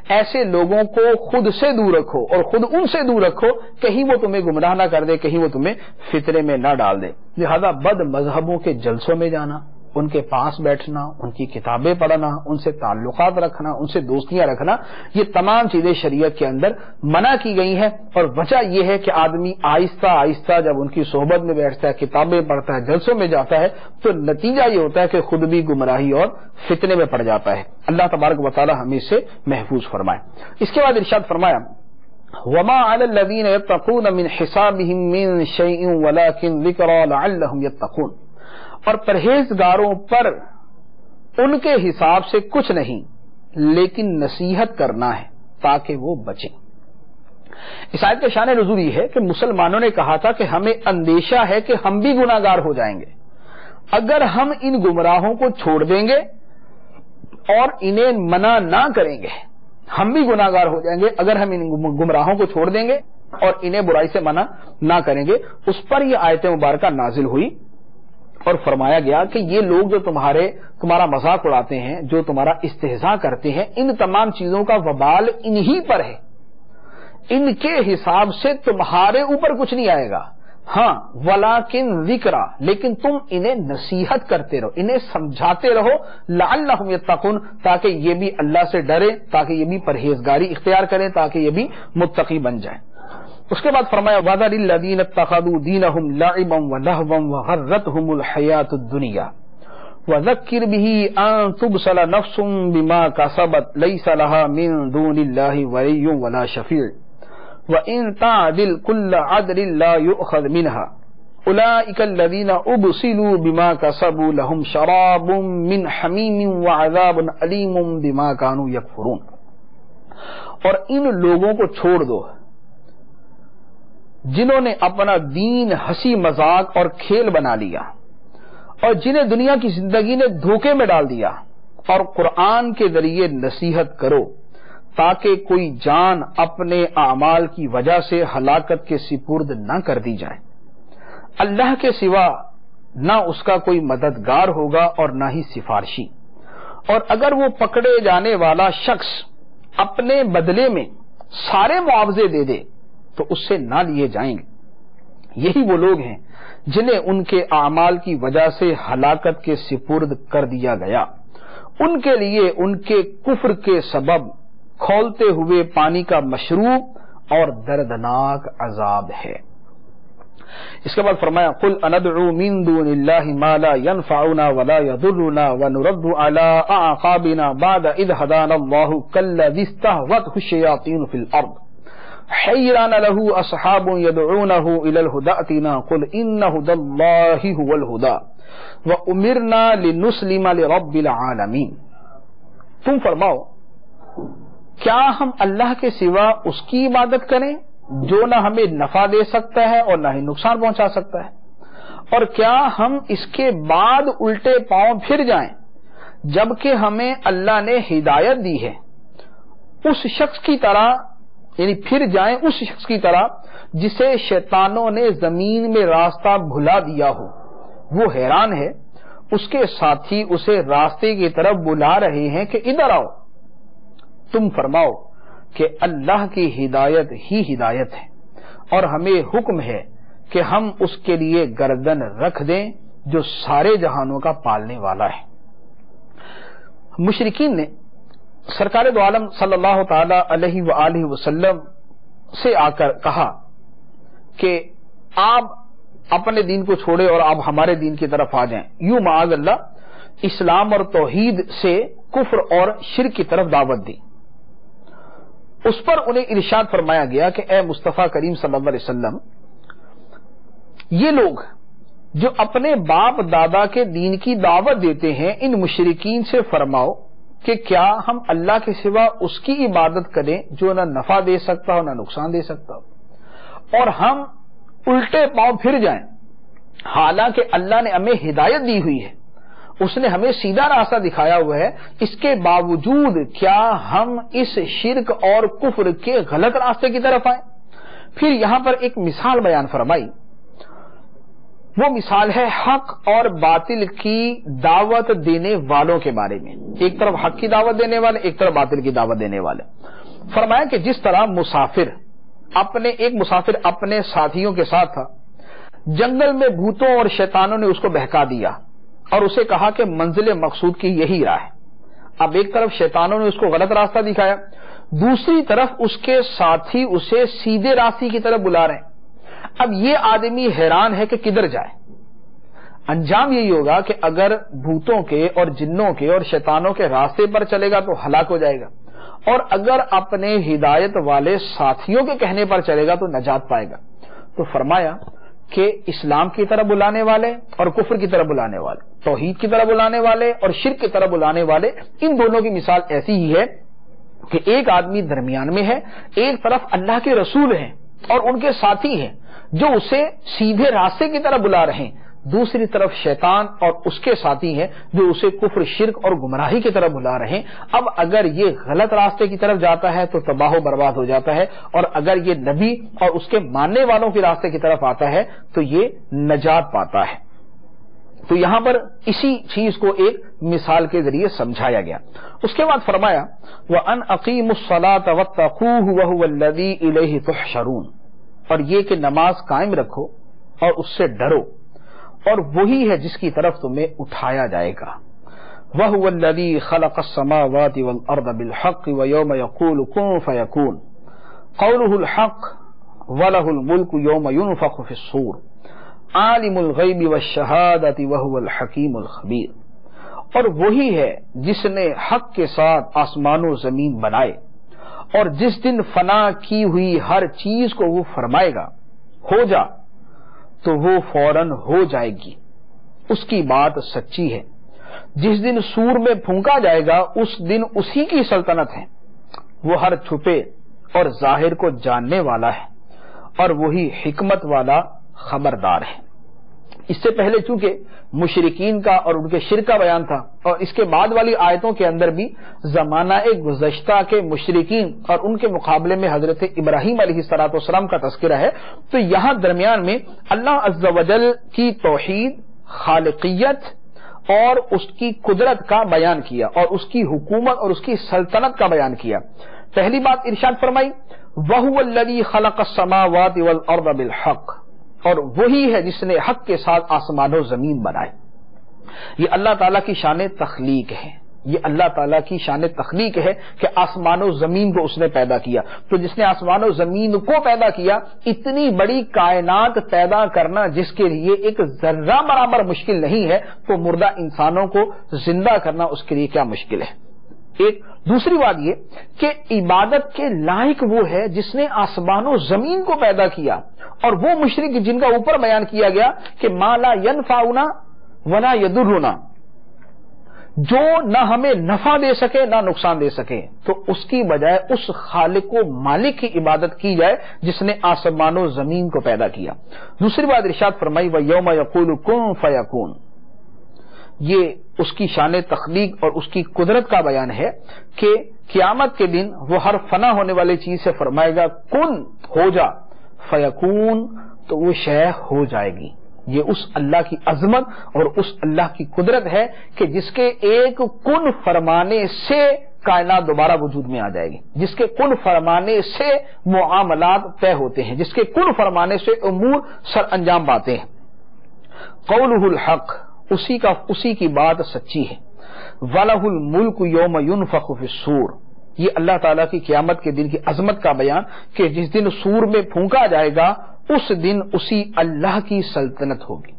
ایسے لوگوں کو خود سے دور رکھو اور خود ان سے دور رکھو، کہیں وہ تمہیں گمراہ نہ کر دے، کہیں وہ تمہیں فتنے میں نہ ڈال دے۔ لہذا بد مذہبوں کے جلسوں میں جانا، ان کے پاس بیٹھنا، ان کی کتابیں پڑھنا، ان سے تعلقات رکھنا، ان سے دوستیاں رکھنا، یہ تمام چیزیں شریعت کے اندر منع کی گئی ہیں۔ اور وجہ یہ ہے کہ آدمی آہستہ آہستہ جب ان کی صحبت میں بیٹھتا ہے، کتابیں پڑھتا ہے، جلسوں میں جاتا ہے، تو نتیجہ یہ ہوتا ہے کہ خود بھی گمراہی اور فتنے میں پڑ جاتا ہے۔ اللہ تبارک و تعالی ہمیں اس سے محفوظ فرمائے۔ اس کے بعد ارشاد فرمایا وَمَا عَلَى الَّذِينَ يَتَّقُونَ مِنْ حِسَابِهِمْ مِنْ شَيْءٍ وَلَكِنْ ذِكْرَى لَعَلَّهُمْ يَتَّقُونَ، اور پرہیزگاروں پر ان کے حساب سے کچھ نہیں لیکن نصیحت کرنا ہے تاکہ وہ بچیں۔ اس آیت کا شان نزول یہ ہے کہ مسلمانوں نے کہا تھا کہ ہمیں اندیشہ ہے کہ ہم بھی گناہگار ہو جائیں گے اگر ہم ان گمراہوں کو چھوڑ دیں گے اور انہیں منع نہ کریں گے، ہم بھی گناہگار ہو جائیں گے اگر ہم ان گمراہوں کو چھوڑ دیں گے اور انہیں برائی سے منع نہ کریں گے۔ اس پر یہ آیت مبارکہ نازل ہوئی اور فرمایا گیا کہ یہ لوگ جو تمہارا مذاق اڑاتے ہیں، جو تمہارا استہزاء کرتے ہیں، ان تمام چیزوں کا وبال انہی پر ہے، ان کے حساب سے تمہارے اوپر کچھ نہیں آئے گا۔ ہاں ولیکن ذکر، لیکن تم انہیں نصیحت کرتے رہو، انہیں سمجھاتے رہو، لعلہم یتقون، تاکہ یہ بھی اللہ سے ڈرے، تاکہ یہ بھی پرہیزگاری اختیار کریں، تاکہ یہ بھی متقی بن جائیں۔ اس کے بعد فرمایا وَذَرِ الَّذِينَ اتَّخَذُوا دِينَهُمْ لَعِبًا وَلَهْوًا وَغَرَّتْهُمُ الْحَيَاةُ الدُّنْيَا وَذَكِّرْ بِهِ أَن تُبْصَلَ نَفْسٌ بِمَا كَسَبَتْ لَيْسَ لَهَا مِن دُونِ اللَّهِ وَلِيٌّ وَلَا شَفِيعٌ وَإِن تَعْدِلْ كُلَّ عَدْلٍ لَا يُؤْخَذْ مِنْهَا أُولَئِكَ الَّذِينَ أُبْصِلُوا بِمَا كَسَبُوا لَهُمْ شَرَابٌ مِّنْ حَمِيمٍ وَعَذَابٌ أَلِيمٌ بِمَا كَانُوا يَكْفُرُونَ۔ اور ان لوگوں کو چھوڑ دو جنہوں نے اپنا دین ہنسی مذاق اور کھیل بنا لیا اور جنہیں دنیا کی زندگی نے دھوکے میں ڈال دیا، اور قرآن کے ذریعے نصیحت کرو تاکہ کوئی جان اپنے اعمال کی وجہ سے ہلاکت کے سپرد نہ کر دی جائے۔ اللہ کے سوا نہ اس کا کوئی مددگار ہوگا اور نہ ہی سفارشی، اور اگر وہ پکڑے جانے والا شخص اپنے بدلے میں سارے معاوضے دے دے تو اس سے نہ لیے جائیں گے۔ یہی وہ لوگ ہیں جنہیں ان کے اعمال کی وجہ سے ہلاکت کے سپرد کر دیا گیا، ان کے لیے ان کے کفر کے سبب کھولتے ہوئے پانی کا مشروب اور دردناک عذاب ہے۔ اس کے بعد فرمایا قل اندعو من دون اللہ ما لا ينفعنا ولا يضرنا ونرد على اعقابنا بعد اذ هدانا الله كالذي استهوته الشياطين في الارض حیران له اصحاب يدعونه الى الهدى ائتنا قل ان هدى الله هو الهدى وامرنا لنسلم لرب العالمین۔ تم فرماؤ کیا ہم اللہ کے سوا اس کی عبادت کریں جو نہ ہمیں نفع دے سکتا ہے اور نہ ہی نقصان پہنچا سکتا ہے، اور کیا ہم اس کے بعد الٹے پاؤں پھر جائیں جبکہ ہمیں اللہ نے ہدایت دی ہے، اس شخص کی طرح، یعنی پھر جائیں اس شخص کی طرح جسے شیطانوں نے زمین میں راستہ بھلا دیا ہو، وہ حیران ہے، اس کے ساتھی اسے راستے کی طرف بلا رہے ہیں کہ ادھر آؤ۔ تم فرماؤ کہ اللہ کی ہدایت ہی ہدایت ہے اور ہمیں حکم ہے کہ ہم اس کے لیے گردن رکھ دیں جو سارے جہانوں کا پالنے والا ہے۔ مشرکین نے سرکار دو عالم صلی اللہ تعالی علیہ وآلہ وسلم سے آ کر کہا کہ آپ اپنے دین کو چھوڑے اور آپ ہمارے دین کی طرف آ جائیں، یوں معاذ اللہ اسلام اور توحید سے کفر اور شرک کی طرف دعوت دی۔ اس پر انہیں ارشاد فرمایا گیا کہ اے مصطفیٰ کریم صلی اللہ علیہ وسلم، یہ لوگ جو اپنے باپ دادا کے دین کی دعوت دیتے ہیں، ان مشرکین سے فرماؤ کہ کیا ہم اللہ کے سوا اس کی عبادت کریں جو نہ نفع دے سکتا ہو نہ نقصان دے سکتا ہو، اور ہم الٹے پاؤں پھر جائیں، حالانکہ اللہ نے ہمیں ہدایت دی ہوئی ہے، اس نے ہمیں سیدھا راستہ دکھایا ہوا ہے، اس کے باوجود کیا ہم اس شرک اور کفر کے غلط راستے کی طرف آئیں؟ پھر یہاں پر ایک مثال بیان فرمائی، وہ مثال ہے حق اور باطل کی دعوت دینے والوں کے بارے میں، ایک طرف حق کی دعوت دینے والے، ایک طرف باطل کی دعوت دینے والے۔ فرمایا کہ جس طرح ایک مسافر اپنے ساتھیوں کے ساتھ تھا، جنگل میں بھوتوں اور شیطانوں نے اس کو بہکا دیا اور اسے کہا کہ منزل مقصود کی یہی راہ ہے۔ اب ایک طرف شیطانوں نے اس کو غلط راستہ دکھایا، دوسری طرف اس کے ساتھی اسے سیدھے راستے کی طرف بلا رہے ہیں۔ اب یہ آدمی حیران ہے کہ کدھر جائے۔ انجام یہی ہوگا کہ اگر بھوتوں کے اور جنوں کے اور شیطانوں کے راستے پر چلے گا تو ہلاک ہو جائے گا، اور اگر اپنے ہدایت والے ساتھیوں کے کہنے پر چلے گا تو نجات پائے گا۔ تو فرمایا کہ اسلام کی طرف بلانے والے اور کفر کی طرف بلانے والے، توحید کی طرف بلانے والے اور شرک کی طرف بلانے والے، ان دونوں کی مثال ایسی ہی ہے کہ ایک آدمی درمیان میں ہے، ایک طرف اللہ کے رسول ہیں اور ان کے ساتھی ہیں جو اسے سیدھے راستے کی طرف بلا رہے ہیں، دوسری طرف شیطان اور اس کے ساتھی ہیں جو اسے کفر، شرک اور گمراہی کی طرف بلا رہے ہیں۔ اب اگر یہ غلط راستے کی طرف جاتا ہے تو تباہ و برباد ہو جاتا ہے، اور اگر یہ نبی اور اس کے ماننے والوں کے راستے کی طرف آتا ہے تو یہ نجات پاتا ہے۔ تو یہاں پر اسی چیز کو ایک مثال کے ذریعے سمجھایا گیا۔ اس کے بعد فرمایا وَأَنْ أَقِيمُوا الصَّلَاةَ وَاتَّقُوهُ وَهُوَ الَّذِي إِلَيْهِ تُحْشَرُونَ، اور یہ کہ نماز قائم رکھو اور اس سے ڈرو، اور وہی ہے جس کی طرف تمہیں اٹھایا جائے گا۔ وَهُوَ الَّذِي خَلَقَ السَّمَاوَاتِ وَالْأَرْضَ بِالْحَقِّ وَيَوْمَ يَقُولُ كُن فَيَكُونُ قَوْلُهُ الْحَقُّ وَلَهُ الْمُلْكُ يَوْمَ يُنفَخُ فِي الصُّورِ عَالِمُ الْغَيْبِ وَالشَّهَادَةِ وَهُوَ الْحَكِيمُ الْخَبِيرُ، اور وہی ہے جس نے حق کے ساتھ آسمان و زمین بنائے، اور جس دن فنا کی ہوئی ہر چیز کو وہ فرمائے گا ہو جا تو وہ فوراً ہو جائے گی، اس کی بات سچی ہے۔ جس دن سور میں پھونکا جائے گا اس دن اسی کی سلطنت ہے، وہ ہر چھپے اور ظاہر کو جاننے والا ہے، اور وہی حکمت والا خبردار ہے۔ اس سے پہلے چونکہ مشرکین کا اور ان کے شرک کا بیان تھا، اور اس کے بعد والی آیتوں کے اندر بھی زمانہ گزشتہ کے مشرکین اور ان کے مقابلے میں حضرت ابراہیم علیہ السلام کا تذکرہ ہے، تو یہاں درمیان میں اللہ عز و جل کی توحید، خالقیت اور اس کی قدرت کا بیان کیا، اور اس کی حکومت اور اس کی سلطنت کا بیان کیا۔ پہلی بات ارشاد فرمائی وَهُوَ الَّذِي خَلَقَ السَّمَاوَاتِ وَالْأَرْضَ بِالْحَقِّ، اور وہی ہے جس نے حق کے ساتھ آسمان و زمین بنائے۔ یہ اللہ تعالیٰ کی شان تخلیق ہے، یہ اللہ تعالیٰ کی شان تخلیق ہے کہ آسمان و زمین کو اس نے پیدا کیا۔ تو جس نے آسمان و زمین کو پیدا کیا، اتنی بڑی کائنات پیدا کرنا جس کے لیے ایک ذرہ برابر مشکل نہیں ہے، تو مردہ انسانوں کو زندہ کرنا اس کے لیے کیا مشکل ہے۔ ایک دوسری بات یہ کہ عبادت کے لائق وہ ہے جس نے آسمان و زمین کو پیدا کیا، اور وہ مشرک جن کا اوپر بیان کیا گیا کہ ما لا ينفعنا ولا يضرنا، جو نہ ہمیں نفع دے سکے نہ نقصان دے سکے، تو اس کی بجائے اس خالق و مالک کی عبادت کی جائے جس نے آسمان و زمین کو پیدا کیا۔ دوسری بات ارشاد فرمائی وَيَوْمَ يَقُولُ كُن فَيَكُونُ، یہ اس کی شان تخلیق اور اس کی قدرت کا بیان ہے کہ قیامت کے دن وہ ہر فنا ہونے والی چیز سے فرمائے گا کن ہو جا، فیکون تو وہ شے ہو جائے گی۔ یہ اس اللہ کی عظمت اور اس اللہ کی قدرت ہے کہ جس کے ایک کن فرمانے سے کائنات دوبارہ وجود میں آ جائے گی، جس کے کن فرمانے سے معاملات طے ہوتے ہیں، جس کے کن فرمانے سے امور سر انجام پاتے ہیں۔ قولہ الحق، اسی کی بات سچی ہے۔ وَلَهُ الْمُلْكُ يَوْمَ يُنفَخُ فِي الصُّورِ، یہ اللہ تعالیٰ کی قیامت کے دن کی عظمت کا بیان کہ جس دن سور میں پھونکا جائے گا اس دن اسی اللہ کی سلطنت ہوگی۔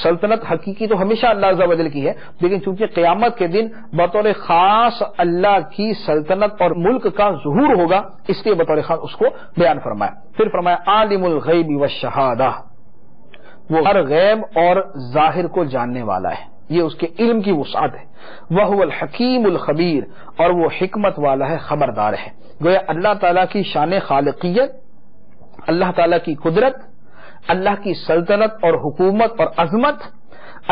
سلطنت حقیقی تو ہمیشہ اللہ عز و جل کی ہے، لیکن چونکہ قیامت کے دن بطور خاص اللہ کی سلطنت اور ملک کا ظہور ہوگا، اس لیے بطور خاص اس کو بیان فرمایا۔ پھر فرمایا عالم الغیب والشہادہ، وہ ہر غیب اور ظاہر کو جاننے والا ہے، یہ اس کے علم کی وسعت ہے۔ وَهُوَ الْحَكِيمُ الْخَبِيرُ، اور وہ حکمت والا ہے، خبردار ہے۔ گویا اللہ تعالیٰ کی شان خالقیت، اللہ تعالیٰ کی قدرت، اللہ کی سلطنت اور حکومت اور عظمت،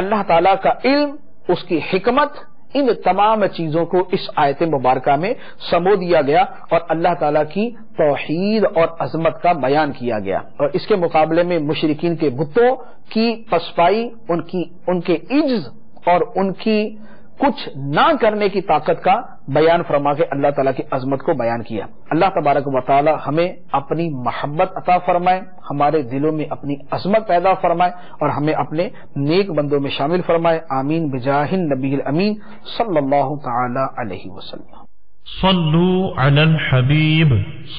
اللہ تعالیٰ کا علم، اس کی حکمت، ان تمام چیزوں کو اس آیت مبارکہ میں سمو دیا گیا اور اللہ تعالیٰ کی توحید اور عظمت کا بیان کیا گیا۔ اور اس کے مقابلے میں مشرکین کے بتوں کی پسپائی، ان کے عجز اور ان کی کچھ نہ کرنے کی طاقت کا بیان فرما کے اللہ تعالیٰ کی عظمت کو بیان کیا۔ اللہ تبارک و تعالی ہمیں اپنی محبت عطا فرمائے، ہمارے دلوں میں اپنی عظمت پیدا فرمائے اور ہمیں اپنے نیک بندوں میں شامل فرمائے۔ آمین بجاہ النبی الامین صلی اللہ تعالی علیہ وسلم۔ صلو علی الحبیب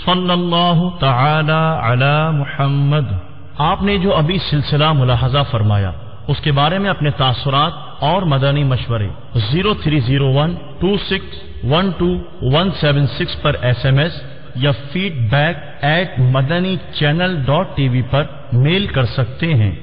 صلی اللہ تعالی علی محمد۔ آپ نے جو ابھی سلسلہ ملاحظہ فرمایا اس کے بارے میں اپنے تاثرات اور مدنی مشورے 030126127176 پر SMS یا feedback@madanichannel.tv پر میل کر سکتے ہیں۔